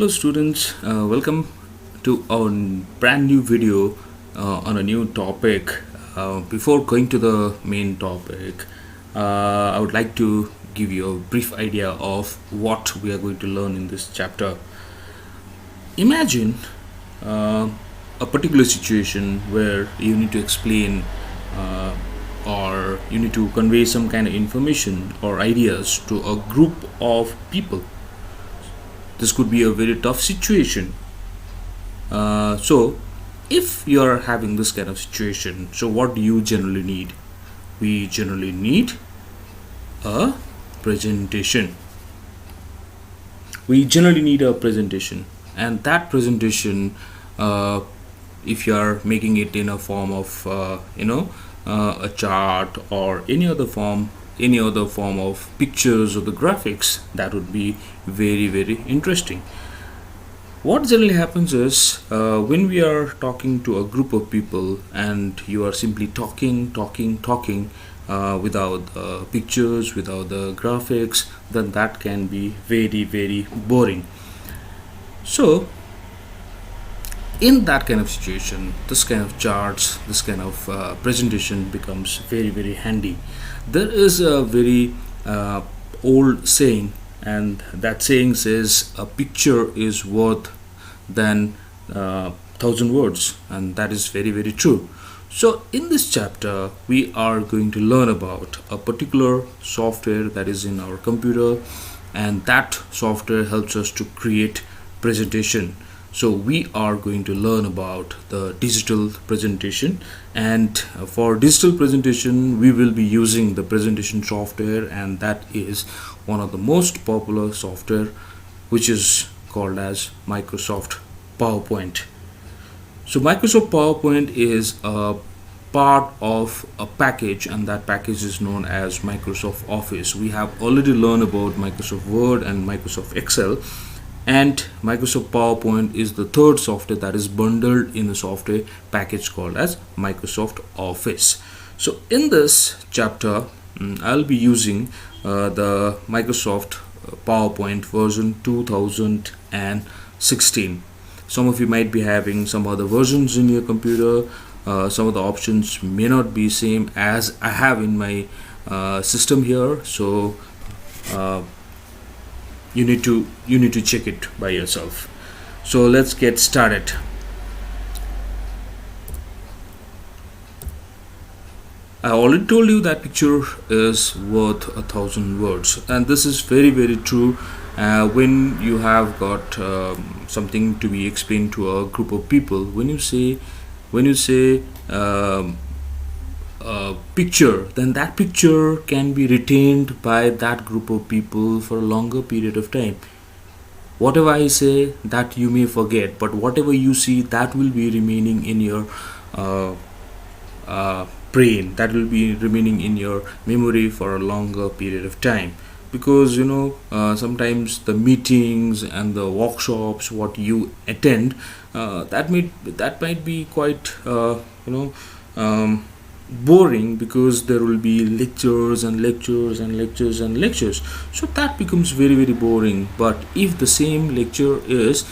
Hello students, welcome to our brand new video on a new topic. Before going to the main topic, I would like to give you a brief idea of what we are going to learn in this chapter. Imagine a particular situation where you need to explain or you need to convey some kind of information or ideas to a group of people. This could be a very tough situation. So if you are having this kind of situation, so what do you generally need? We generally need a presentation. And that presentation, if you are making it in a form of a chart or any other form of pictures or the graphics, that would be very interesting. What generally happens is when we are talking to a group of people and you are simply talking without pictures, without the graphics, then that can be very boring. So in that kind of situation, this kind of charts, this kind of presentation becomes very handy. There is a very old saying, and that saying says a picture is worth than 1,000 words, and that is very true. So in this chapter we are going to learn about a particular software that is in our computer, and that software helps us to create presentation. So we are going to learn about the digital presentation, and for digital presentation we will be using the presentation software, and that is one of the most popular software, which is called as Microsoft PowerPoint. So Microsoft PowerPoint is a part of a package, and that package is known as Microsoft Office. We have already learned about Microsoft Word and Microsoft Excel, and Microsoft PowerPoint is the third software that is bundled in a software package called as Microsoft Office. So in this chapter I'll be using the Microsoft PowerPoint version 2016. Some of you might be having some other versions in your computer. Some of the options may not be same as I have in my system here, so you need to check it by yourself. So let's get started. I already told you that picture is worth 1,000 words, and this is very true when you have got something to be explained to a group of people. When you say picture, then that picture can be retained by that group of people for a longer period of time. Whatever I say, that you may forget, but whatever you see, that will be remaining in your brain, that will be remaining in your memory for a longer period of time. Because sometimes the meetings and the workshops what you attend, that might be quite boring, because there will be lectures, so that becomes very boring. But if the same lecture is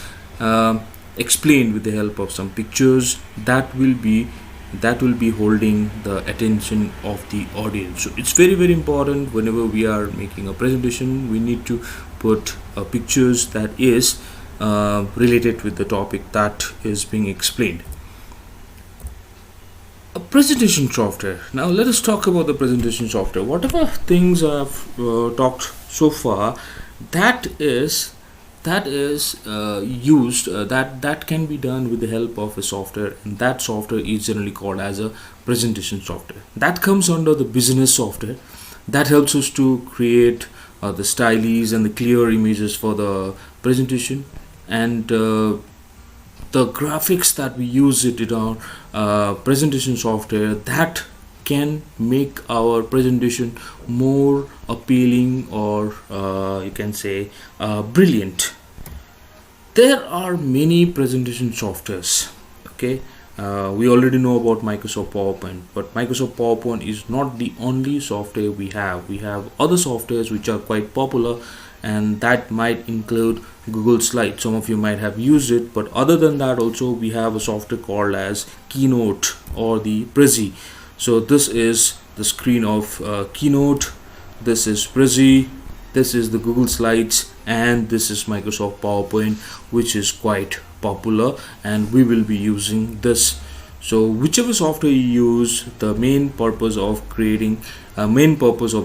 explained with the help of some pictures, that will be holding the attention of the audience. So it's very important, whenever we are making a presentation, we need to put pictures that is related with the topic that is being explained. A presentation software. Now let us talk about the presentation software. Whatever things I've talked so far, that can be done with the help of a software, and that software is generally called as a presentation software. That comes under the business software, that helps us to create the stylies and the clear images for the presentation, and the graphics that we use it in our presentation software, that can make our presentation more appealing, or you can say brilliant. There are many presentation softwares, okay, We already know about Microsoft PowerPoint, but Microsoft PowerPoint is not the only software we have. We have other softwares which are quite popular, and that might include Google Slides. Some of you might have used it, but other than that also we have a software called as Keynote or the Prezi. So this is the screen of Keynote, this is Prezi, this is the Google Slides, and this is Microsoft PowerPoint, which is quite popular, and we will be using this. So whichever software you use, the main purpose of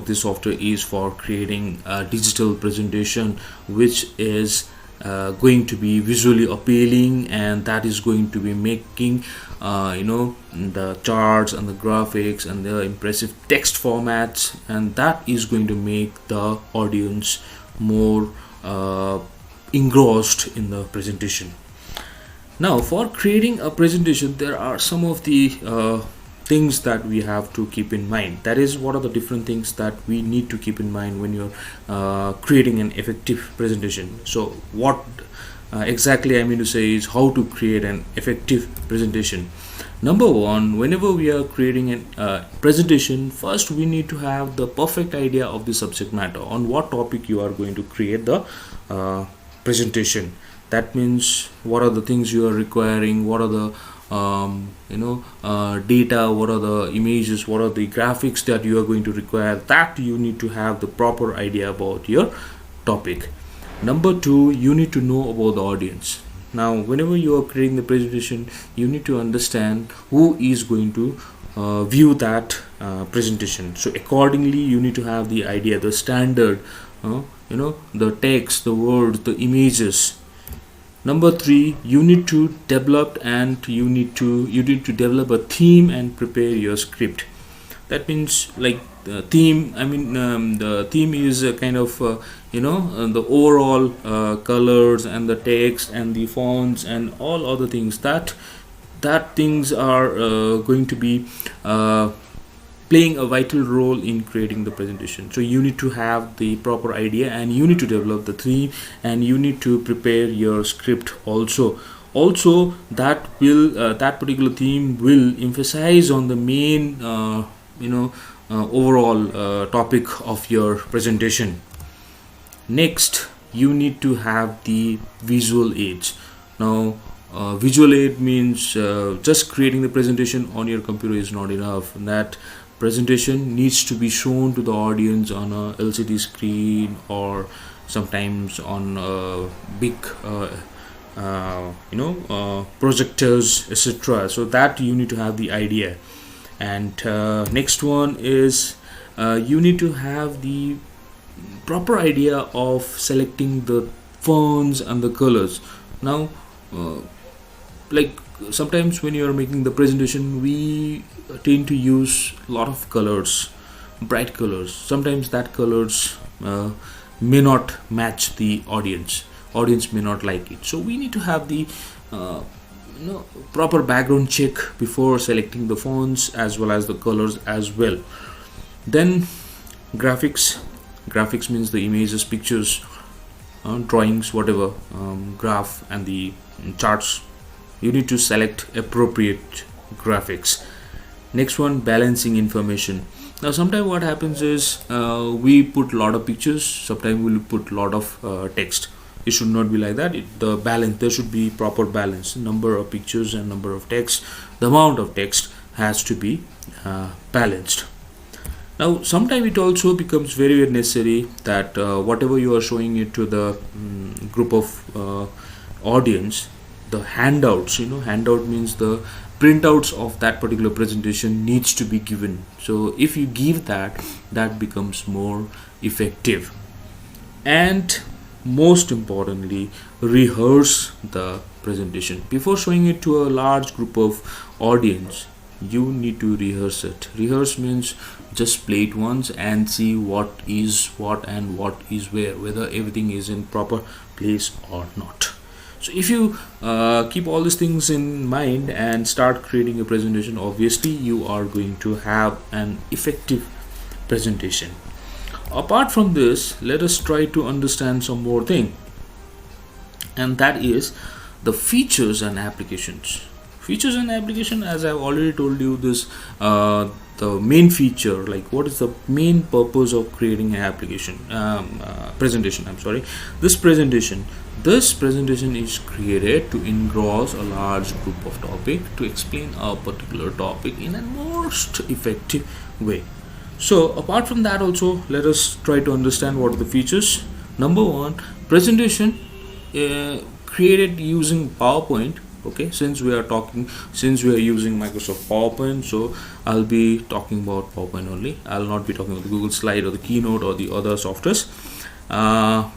this software is for creating a digital presentation which is going to be visually appealing, and that is going to be making the charts and the graphics and the impressive text formats, and that is going to make the audience more engrossed in the presentation. Now, for creating a presentation, there are some of the things that we have to keep in mind. That is, what are the different things that we need to keep in mind when you're creating an effective presentation. So what exactly I mean to say is how to create an effective presentation. Number one, whenever we are creating a presentation, first we need to have the perfect idea of the subject matter, on what topic you are going to create the presentation. That means what are the things you are requiring, what are the data, what are the images, what are the graphics that you are going to require. That you need to have the proper idea about your topic. Number two, you need to know about the audience. Now, whenever you are creating the presentation, you need to understand who is going to view that presentation. So accordingly, you need to have the idea, the standard, the text, the words, the images. Number three, you need to develop develop a theme and prepare your script. That means, like, the theme, the theme is a kind of the overall colors and the text and the fonts and all other things that things are going to be playing a vital role in creating the presentation. So you need to have the proper idea, and you need to develop the theme, and you need to prepare your script also. That particular theme will emphasize on the main overall topic of your presentation. Next, you need to have the visual aids. Now, visual aid means just creating the presentation on your computer is not enough. That presentation needs to be shown to the audience on a LCD screen, or sometimes on big projectors, etc. So that you need to have the idea. And next one is you need to have the proper idea of selecting the fonts and the colors. Now, like, sometimes when you are making the presentation, we tend to use a lot of colors, bright colors. Sometimes that colors may not match the audience may not like it. So we need to have the proper background check before selecting the fonts as well as the colors as well. Then graphics means the images, pictures, drawings, whatever, graph and the charts. You need to select appropriate graphics. Next one, balancing information. Now, sometimes what happens is we put a lot of pictures, sometimes we'll put a lot of text. It should not be like that. There should be proper balance. Number of pictures and number of text, the amount of text has to be balanced. Now, sometimes it also becomes very, very necessary that whatever you are showing it to the group of audience, the handouts, handout means the printouts of that particular presentation needs to be given. So if you give that becomes more effective. And most importantly, rehearse the presentation before showing it to a large group of audience. You need to rehearse it. Rehearse means just play it once and see what is what and what is where, whether everything is in proper place or not. So if you keep all these things in mind and start creating a presentation, obviously you are going to have an effective presentation. Apart from this, let us try to understand some more thing, and that is the features and applications. Features and application, as I've already told you, this the main feature, like what is the main purpose of creating an application presentation. I'm sorry, this presentation. This presentation is created to engross a large group of topic to explain a particular topic in a most effective way. So apart from that also, let us try to understand what are the features. Number one, presentation created using PowerPoint. Okay, since we are using Microsoft PowerPoint, so I'll be talking about PowerPoint only. I'll not be talking about the Google Slide or the Keynote or the other softwares.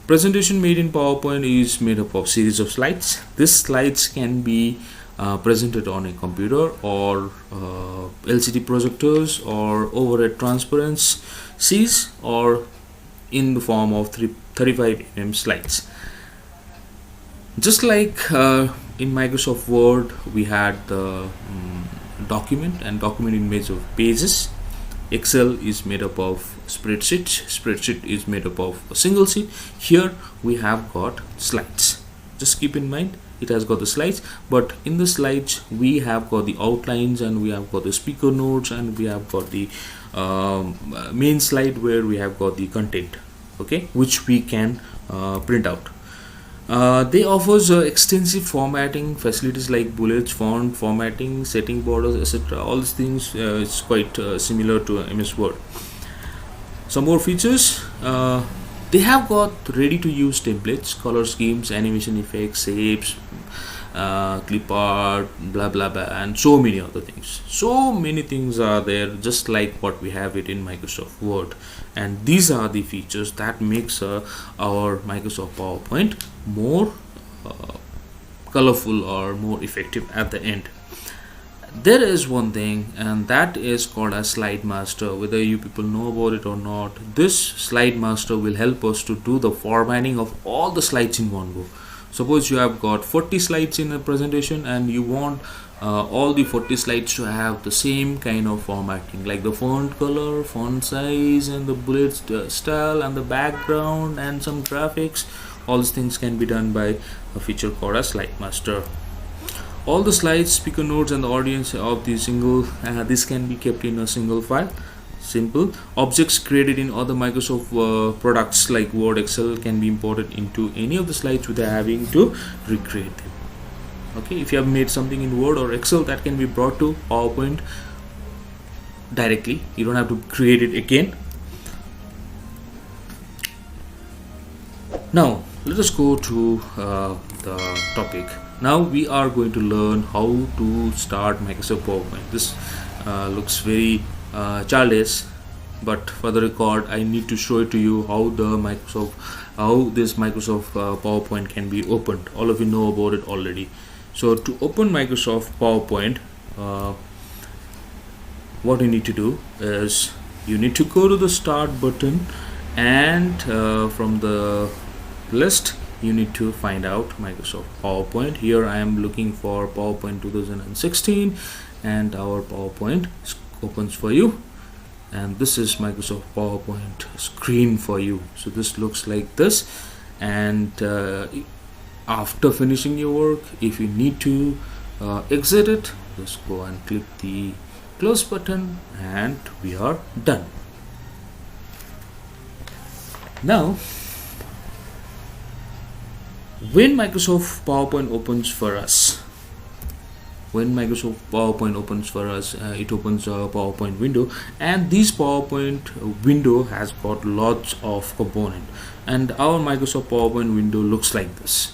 Presentation made in PowerPoint is made up of series of slides. These slides can be presented on a computer or LCD projectors or overhead transparencies or in the form of 35 mm slides. Just like in Microsoft Word, we had the document and document in made of pages. Excel is made up of spreadsheet is made up of a single sheet. Here we have got slides. Just keep in mind it has got the slides, but in the slides we have got the outlines and we have got the speaker notes and we have got the main slide where we have got the content, okay, which we can print out. They offers extensive formatting facilities like bullets, font formatting, setting borders, etc. All these things it's quite similar to MS Word. Some more features. They have got ready to use templates, color schemes, animation effects, shapes, clip art, blah blah blah, and so many other things. So many things are there, just like what we have it in Microsoft Word. And these are the features that makes our Microsoft PowerPoint more colorful or more effective at the end. There is one thing, and that is called a slide master. Whether you people know about it or not, this slide master will help us to do the formatting of all the slides in one go. Suppose you have got 40 slides in a presentation and you want all the 40 slides to have the same kind of formatting, like the font color, font size, and the bullet style, and the background, and some graphics. All these things can be done by a feature called a slide master. All the slides, speaker notes, and the audience of the single this can be kept in a single file. Simple. Objects created in other Microsoft products like Word, Excel can be imported into any of the slides without having to recreate them. Okay, if you have made something in Word or Excel, that can be brought to PowerPoint directly. You don't have to create it again. Now let us go to the topic. Now we are going to learn how to start Microsoft PowerPoint. This looks very childish, but for the record I need to show it to you how this Microsoft PowerPoint can be opened. All of you know about it already. So to open Microsoft PowerPoint, what you need to do is you need to go to the start button, and from the list you need to find out Microsoft PowerPoint. Here I am looking for PowerPoint 2016, and our PowerPoint opens for you, and this is Microsoft PowerPoint screen for you. So this looks like this, and after finishing your work, if you need to exit it, just go and click the close button, and we are done. Now when Microsoft PowerPoint opens for us, it opens a PowerPoint window, and this PowerPoint window has got lots of components, and our Microsoft PowerPoint window looks like this.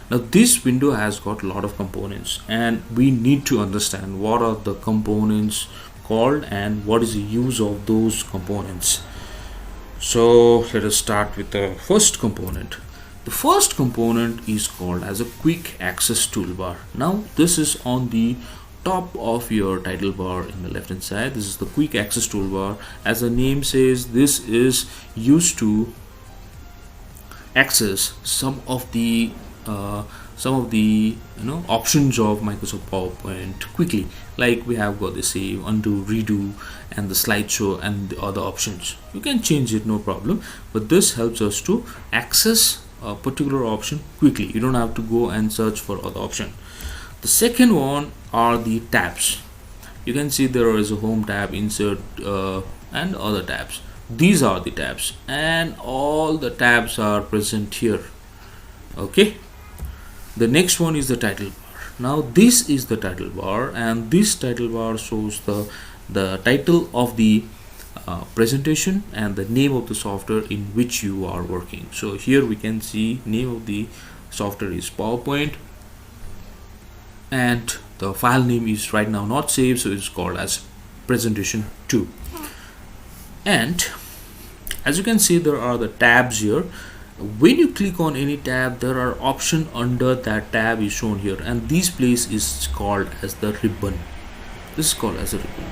Now this window has got a lot of components, and we need to understand what are the components called and what is the use of those components. So let us start with the first component. The first component is called as a quick access toolbar. Now this is on the top of your title bar in the left hand side. This is the quick access toolbar. As the name says, this is used to access some of the options of Microsoft PowerPoint quickly, like we have got the save, undo, redo, and the slideshow, and the other options. You can change it, no problem, but this helps us to access a particular option quickly. You don't have to go and search for other option. The second one are the tabs. You can see there is a home tab, insert, and other tabs. These are the tabs, and all the tabs are present here. Okay. The next one is the title bar. Now this is the title bar, and this title bar shows the title of the presentation and the name of the software in which you are working. So here we can see name of the software is PowerPoint, and the file name is right now not saved, so it's called as presentation 2. And as you can see, there are the tabs here. When you click on any tab, there are options under that tab is shown here, and this place is called as the ribbon. This is called as a ribbon.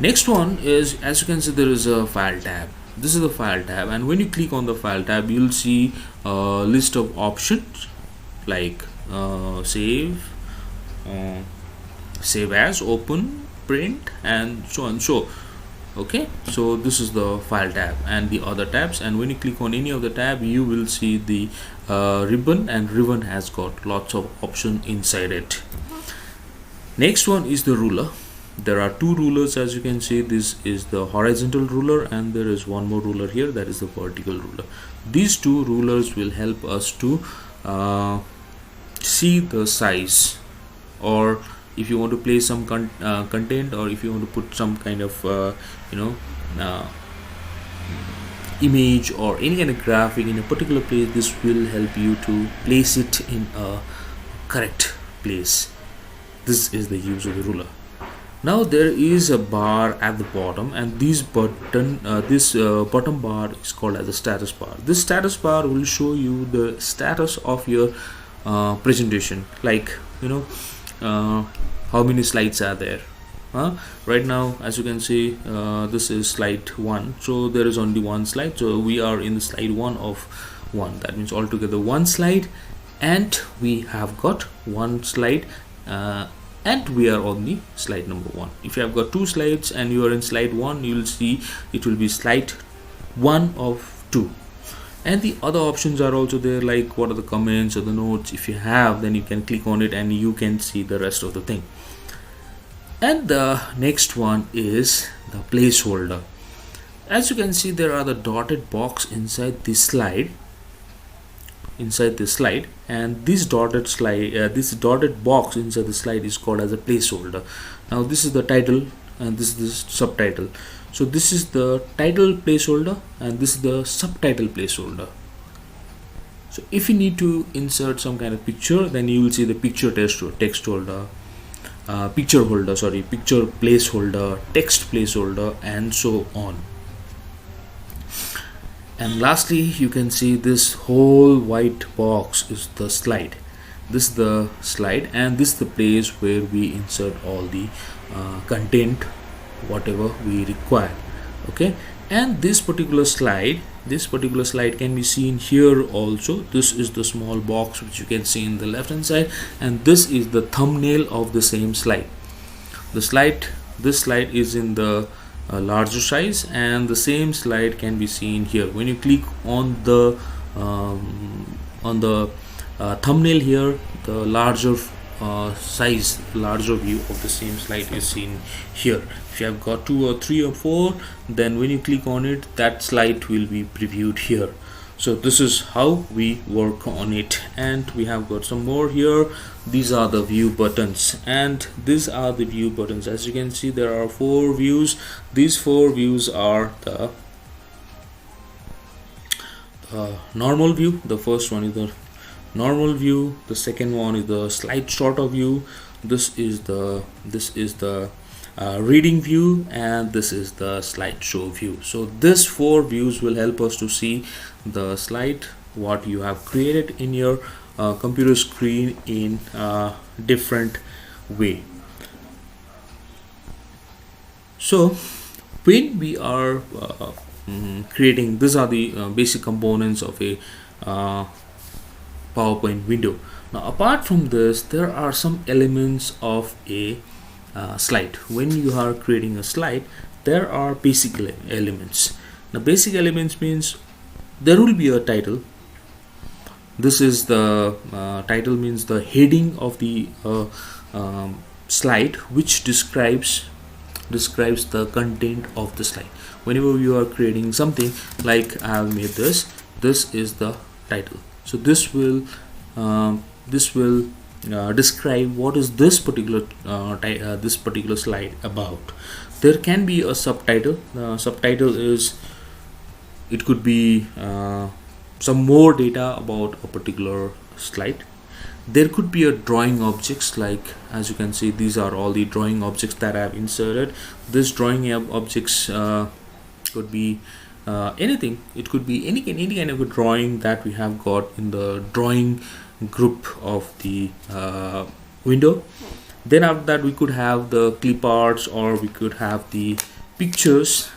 Next one is, as you can see, there is a file tab. This is the file tab, and when you click on the file tab, you'll see a list of options like save, save as, open, print, and so on. So okay, so this is the file tab and the other tabs, and when you click on any of the tab, you will see the ribbon, and ribbon has got lots of options inside it. Next one is the ruler. There are two rulers, as you can see. This is the horizontal ruler, and there is one more ruler here, that is the vertical ruler. These two rulers will help us to see the size, or if you want to place some content, or if you want to put some kind of image or any kind of graphic in a particular place, this will help you to place it in a correct place. This is the use of the ruler. Now there is a bar at the bottom, and this bottom bar is called as a status bar. This status bar will show you the status of your presentation, like how many slides are there. Right now, as you can see, this is slide 1, so there is only one slide, so we are in the slide 1 of 1. That means altogether one slide, and we have got one slide, and we are on the slide number 1. If you have got 2 slides and you are in slide 1, you will see it will be slide 1 of 2. And the other options are also there, like what are the comments or the notes. If you have, then you can click on it and you can see the rest of the thing. And the next one is the placeholder. As you can see, there are the dotted box inside this slide, and this dotted box inside the slide is called as a placeholder. Now this is the title, and this is the subtitle. So this is the title placeholder, and this is the subtitle placeholder. So if you need to insert some kind of picture, then you will see the picture text holder, picture placeholder, text placeholder, and so on. And lastly, you can see this whole white box is the slide. This is the slide, and this is the place where we insert all the content, whatever we require. Okay, and this particular slide can be seen here also. This is the small box which you can see in the left hand side, and this is the thumbnail of the same slide. This slide is in the larger size, and the same slide can be seen here. When you click on the thumbnail here, the larger size, larger view of the same slide is seen here. If you have got 2 or 3 or 4, then when you click on it, that slide will be previewed here. So this is how we work on it. And we have got some more here. These are the view buttons, and these are the view buttons. As you can see, there are 4 views. These 4 views are the normal view. The first one is the normal view, the second one is the slide sorter view, this is the reading view, and this is the slideshow view. So these 4 views will help us to see the slide what you have created in your computer screen in a different way. So when we are creating, these are the basic components of a PowerPoint window. Now apart from this, there are some elements of a slide. When you are creating a slide, there are basic elements. Now basic elements means there will be a title, This is the title, means the heading of the slide, which describes the content of the slide. Whenever you are creating something, like I have made this is the title. So this will describe what is this particular slide about. There can be a subtitle. Subtitle is, it could be some more data about a particular slide. There could be a drawing objects, like as you can see, these are all the drawing objects that I have inserted. This drawing objects could be anything. It could be any kind of a drawing that we have got in the drawing group of the window. Then after that, we could have the clip arts, or we could have the pictures.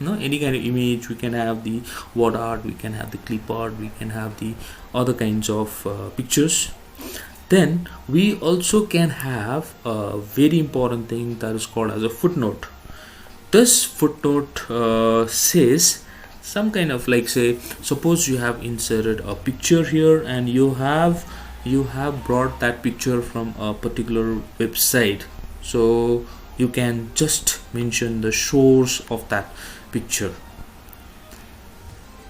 Any kind of image. We can have the word art, we can have the clip art, we can have the other kinds of pictures. Then we also can have a very important thing that is called as a footnote. This footnote says some kind of, like, say, suppose you have inserted a picture here, and you have brought that picture from a particular website. So you can just mention the source of that picture.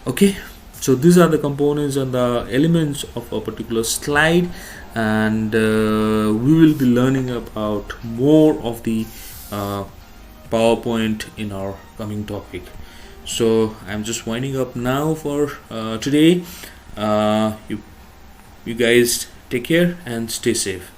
Okay, so these are the components and the elements of a particular slide, and we will be learning about more of the PowerPoint in our coming topic. So I'm just winding up now for today. You guys take care and stay safe.